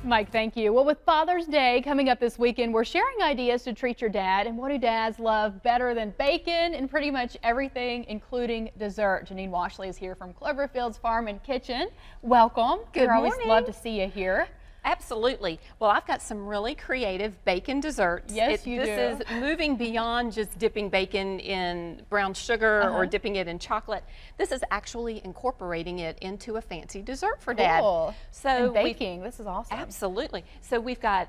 Mike, thank you. Well, with Father's Day coming up this weekend, we're sharing ideas to treat your dad. And what do dads love better than bacon and pretty much everything, including dessert? Janine Washle is here from Cloverfield's Farm and Kitchen. Welcome. Good morning. We always love to see you here. Absolutely. Well, I've got some really creative bacon desserts. Yes, you do. This is moving beyond just dipping bacon in brown sugar or dipping it in chocolate. This is actually incorporating it into a fancy dessert for Dad. Cool. So and baking. This is awesome. Absolutely. So we've got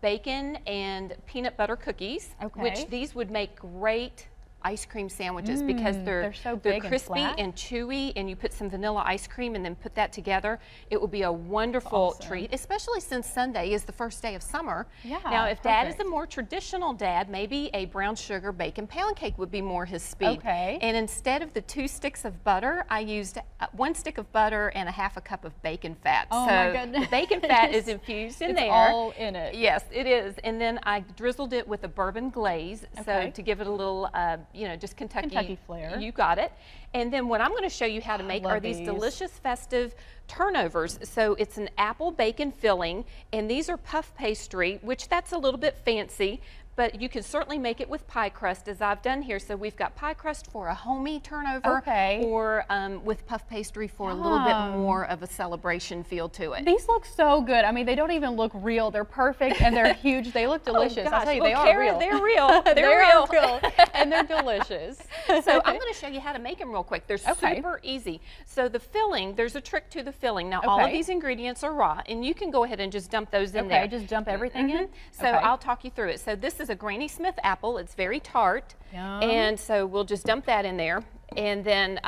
bacon and peanut butter cookies, which these would make great ice cream sandwiches because they're so big crispy and chewy, and you put some vanilla ice cream and then put that together. It will be a wonderful treat, especially since Sunday is the first day of summer. Yeah, now, if Dad is a more traditional dad, maybe a brown sugar bacon pound cake would be more his speed. Okay. And instead of the 2 sticks of butter, I used 1 stick of butter and a half a cup of bacon fat. Oh so my goodness. The bacon fat is infused in it's there. all in it. Yes, it is. And then I drizzled it with a bourbon glaze, so to give it a little, you know, just Kentucky flair. You got it. And then what I'm going to show you how to make are these delicious festive turnovers. So it's an apple bacon filling, and these are puff pastry, which that's a little bit fancy, but you can certainly make it with pie crust as I've done here. So we've got pie crust for a homey turnover, or with puff pastry for a little bit more of a celebration feel to it. These look so good. I mean, they don't even look real. They're perfect and they're huge. They look delicious. Oh, I'll tell you, well, they are Karen, real. They're real. They're real. And they're delicious. So I'm going to show you how to make them real quick. They're super easy. So the filling, there's a trick to the filling. Now all of these ingredients are raw, and you can go ahead and just dump those in there. Just dump everything in? So I'll talk you through it. So this is a Granny Smith apple. It's very tart. And so we'll just dump that in there. And then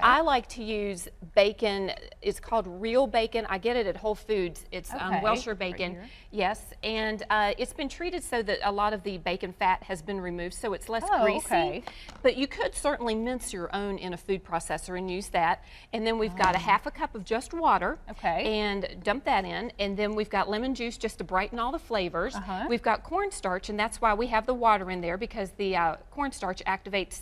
I like to use bacon. It's called real bacon. I get it at Whole Foods. It's Washle bacon. Yes, and it's been treated so that a lot of the bacon fat has been removed, so it's less greasy. But you could certainly mince your own in a food processor and use that. And then we've got a half a cup of just water. And dump that in. And then we've got lemon juice just to brighten all the flavors. We've got cornstarch, and that's why we have the water in there, because the cornstarch activates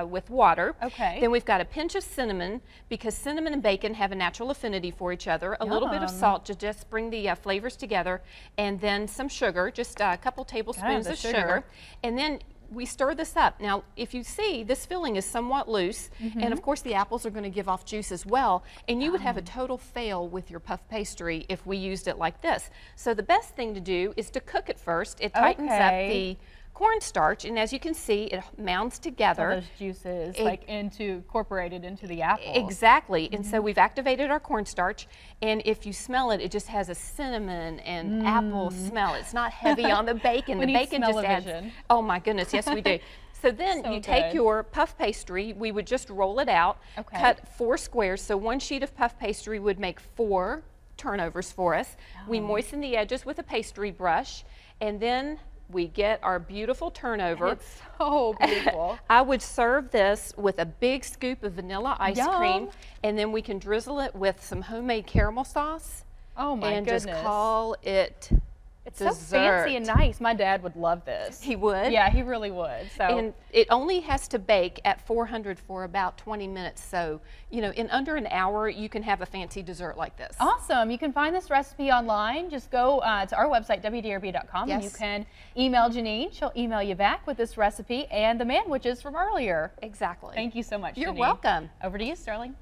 with water. Then we've got a pinch of cinnamon, because cinnamon and bacon have a natural affinity for each other. A little bit of salt to just bring the flavors together, and then some sugar, just a couple tablespoons of sugar. And then we stir this up. Now, if you see, this filling is somewhat loose, and of course the apples are going to give off juice as well, and you would have a total fail with your puff pastry if we used it like this. So the best thing to do is to cook it first. It tightens up the cornstarch, and as you can see, it mounds together. Those juices incorporated into the apple. Exactly. And so we've activated our cornstarch, and if you smell it, it just has a cinnamon and apple smell. It's not heavy on the bacon. The bacon just adds. Oh my goodness, yes we do. So then you take your puff pastry, we would just roll it out, cut 4 squares. So 1 sheet of puff pastry would make 4 turnovers for us. We moisten the edges with a pastry brush, and then we get our beautiful turnover. It's so beautiful. I would serve this with a big scoop of vanilla ice cream, and then we can drizzle it with some homemade caramel sauce. Oh my goodness. And just call it It's dessert. so fancy and nice. My dad would love this. He would? Yeah, he really would. So. And it only has to bake at 400 for about 20 minutes. So, you know, in under an hour, you can have a fancy dessert like this. Awesome. You can find this recipe online. Just go to our website, wdrb.com, and you can email Janine. She'll email you back with this recipe and the manwiches from earlier. Exactly. Thank you so much, You're Janine. welcome. Over to you, Sterling.